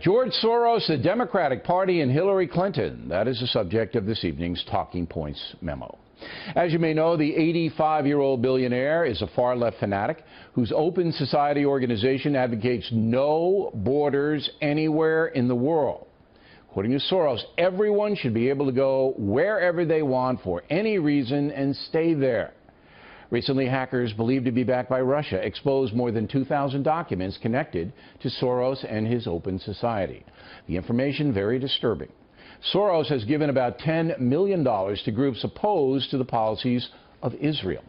George Soros, the Democratic Party, and Hillary Clinton. That is the subject of this evening's Talking Points memo. As you may know, the 85-year-old billionaire is a far-left fanatic whose Open Society organization advocates no borders anywhere in the world. According to Soros, everyone should be able to go wherever they want for any reason and stay there. Recently, hackers believed to be backed by Russia exposed more than 2,000 documents connected to Soros and his Open Society. The information very disturbing. Soros has given about $10 million to groups opposed to the policies of Israel.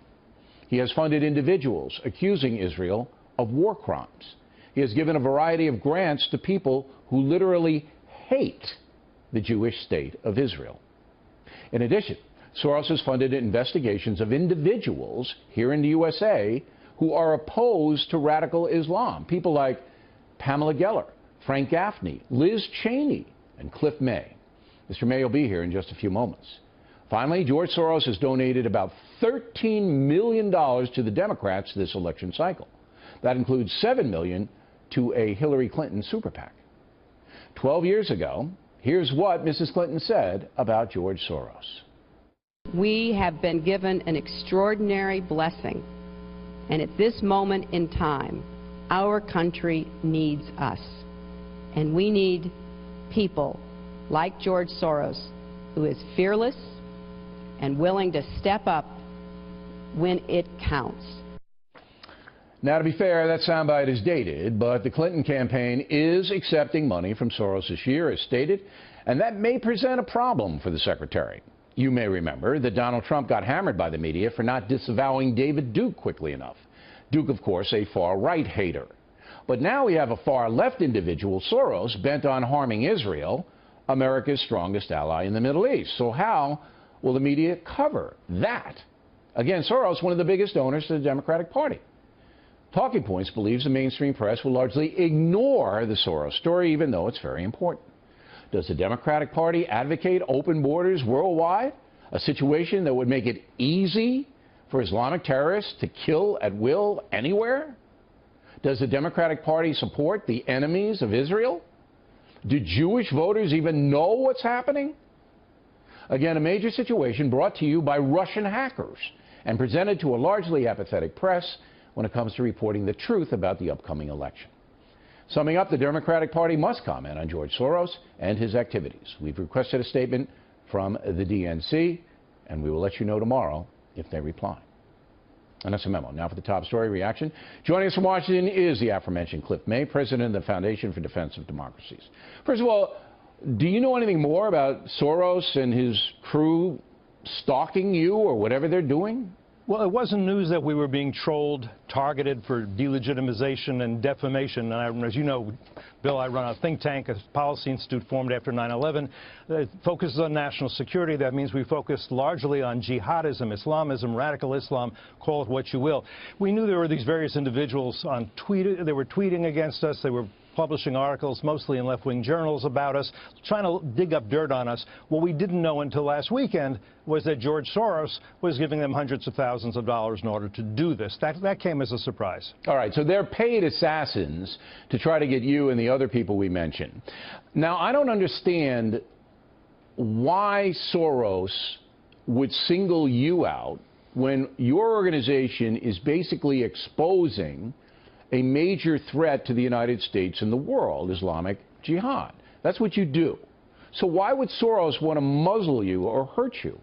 He has funded individuals accusing Israel of war crimes. He has given a variety of grants to people who literally hate the Jewish state of Israel. In addition, Soros has funded investigations of individuals here in the USA who are opposed to radical Islam. People like Pamela Geller, Frank Gaffney, Liz Cheney, and Cliff May. Mr. May will be here in just a few moments. Finally, George Soros has donated about $13 million to the Democrats this election cycle. That includes $7 million to a Hillary Clinton super PAC. 12 years ago, here's what Mrs. Clinton said about George Soros. We have been given an extraordinary blessing, and at this moment in time, our country needs us. And we need people like George Soros, who is fearless and willing to step up when it counts. Now, to be fair, that soundbite is dated, but the Clinton campaign is accepting money from Soros this year, as stated, and that may present a problem for the secretary. You may remember that Donald Trump got hammered by the media for not disavowing David Duke quickly enough. Duke, of course, a far-right hater. But now we have a far-left individual, Soros, bent on harming Israel, America's strongest ally in the Middle East. So how will the media cover that? Again, Soros, one of the biggest donors to the Democratic Party. Talking Points believes the mainstream press will largely ignore the Soros story, even though it's very important. Does the Democratic Party advocate open borders worldwide, a situation that would make it easy for Islamic terrorists to kill at will anywhere? Does the Democratic Party support the enemies of Israel? Do Jewish voters even know what's happening? Again, a major situation brought to you by Russian hackers and presented to a largely apathetic press when it comes to reporting the truth about the upcoming election. Summing up, the Democratic Party must comment on George Soros and his activities. We've requested a statement from the DNC, and we will let you know tomorrow if they reply. And that's a memo. Now for the top story reaction. Joining us from Washington is the aforementioned Cliff May, president of the Foundation for Defense of Democracies. First of all, do you know anything more about Soros and his crew stalking you or whatever they're doing? Well, it wasn't news that we were being trolled, targeted for delegitimization and defamation. And as you know, Bill, I run a think tank, a policy institute formed after 9/11. It focuses on national security. That means we focus largely on jihadism, Islamism, radical Islam, call it what you will. We knew there were these various individuals on they were tweeting against us. They were publishing articles, mostly in left-wing journals, about us, trying to dig up dirt on us. What we didn't know until last weekend was that George Soros was giving them hundreds of thousands of dollars in order to do this. That came as a surprise. All right, so they're paid assassins to try to get you and the other people we mentioned. Now, I don't understand why Soros would single you out when your organization is basically exposing a major threat to the United States and the world, Islamic jihad. That's what you do. So why would Soros want to muzzle you or hurt you?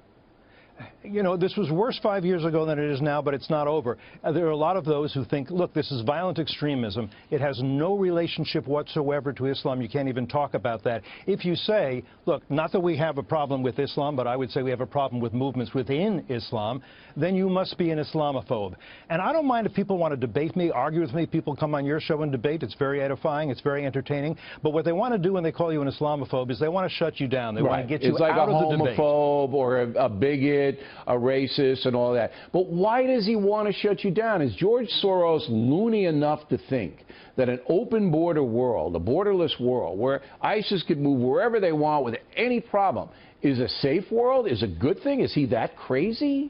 You know, this was worse 5 years ago than it is now, but it's not over. There are a lot of those who think, look, this is violent extremism. It has no relationship whatsoever to Islam. You can't even talk about that. If you say, look, not that we have a problem with Islam, but I would say we have a problem with movements within Islam, then you must be an Islamophobe. And I don't mind if people want to debate me, argue with me. People come on your show and debate. It's very edifying. It's very entertaining. But what they want to do when they call you an Islamophobe is they want to shut you down. They want to get you out of the debate. It's like a homophobe or a bigot, a racist and all that. But why does he want to shut you down? Is George Soros loony enough to think that an open border world, a borderless world, where ISIS could move wherever they want with any problem, is a safe world, is a good thing? Is he that crazy?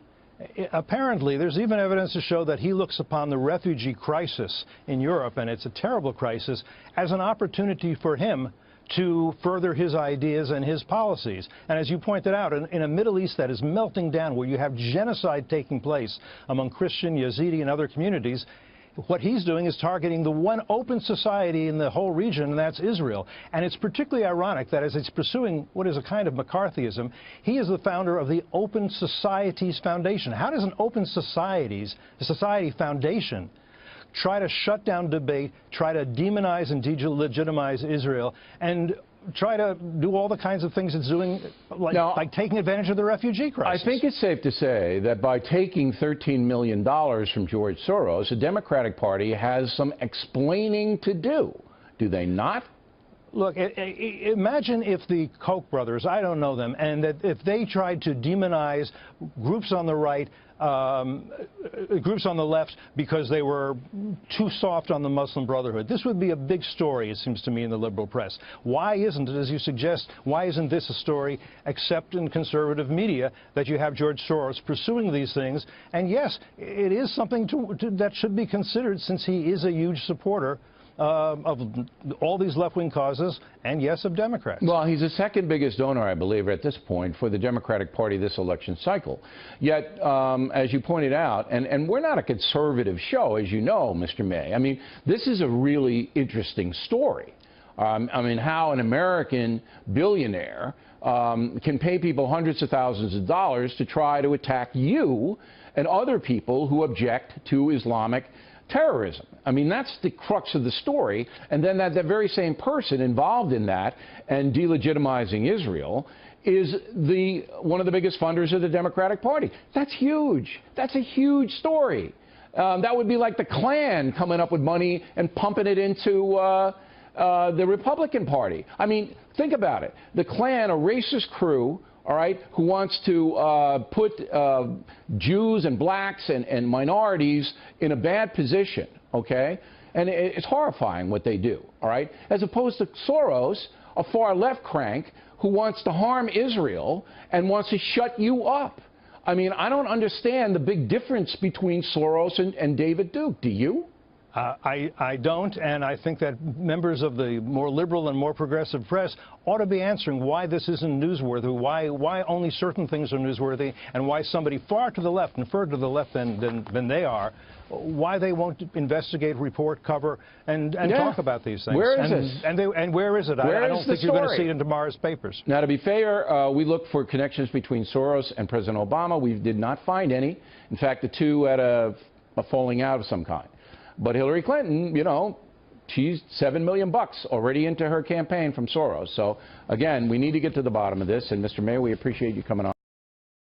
Apparently, there's even evidence to show that he looks upon the refugee crisis in Europe, and it's a terrible crisis, as an opportunity for him to further his ideas and his policies. And as you pointed out, in a Middle East that is melting down, where you have genocide taking place among Christian, Yazidi, and other communities, what he's doing is targeting the one open society in the whole region, and that's Israel. And it's particularly ironic that as he's pursuing what is a kind of McCarthyism, he is the founder of the Open Societies Foundation. How does an open society foundation try to shut down debate, try to demonize and delegitimize Israel, and try to do all the kinds of things it's doing, like taking advantage of the refugee crisis? I think it's safe to say that by taking $13 million from George Soros, the Democratic Party has some explaining to do. Do they not? Look, imagine if the Koch brothers, I don't know them, and that if they tried to demonize groups on the right, groups on the left, because they were too soft on the Muslim Brotherhood. This would be a big story, it seems to me, in the liberal press. Why isn't it, as you suggest, why isn't this a story, except in conservative media, that you have George Soros pursuing these things? And yes, it is something that should be considered, since he is a huge supporter of all these left-wing causes, and yes, of Democrats. Well, he's the second biggest donor, I believe, at this point for the Democratic Party this election cycle. Yet, as you pointed out, and we're not a conservative show, as you know, Mr. May. I mean, this is a really interesting story. I mean, how an American billionaire can pay people hundreds of thousands of dollars to try to attack you and other people who object to Islamic terrorism. I mean, that's the crux of the story. And then that very same person involved in that and delegitimizing Israel is one of the biggest funders of the Democratic Party. That's huge. That's a huge story. That would be like the Klan coming up with money and pumping it into the Republican Party. I mean, think about it. The Klan, a racist crew, all right, who wants to put Jews and blacks and minorities in a bad position, okay? And it's horrifying what they do, all right? As opposed to Soros, a far-left crank who wants to harm Israel and wants to shut you up. I mean, I don't understand the big difference between Soros and David Duke. Do you? I don't, and I think that members of the more liberal and more progressive press ought to be answering why this isn't newsworthy, why only certain things are newsworthy, and why somebody far to the left and further to the left than they are, why they won't investigate, report, cover, and talk about these things. Where is this? And where is it? I don't think you're going to see it in tomorrow's papers. Now, to be fair, we looked for connections between Soros and President Obama. We did not find any. In fact, the two had a falling out of some kind. But Hillary Clinton, you know, she's $7 million already into her campaign from Soros. So, again, we need to get to the bottom of this. And, Mr. Mayor, we appreciate you coming on.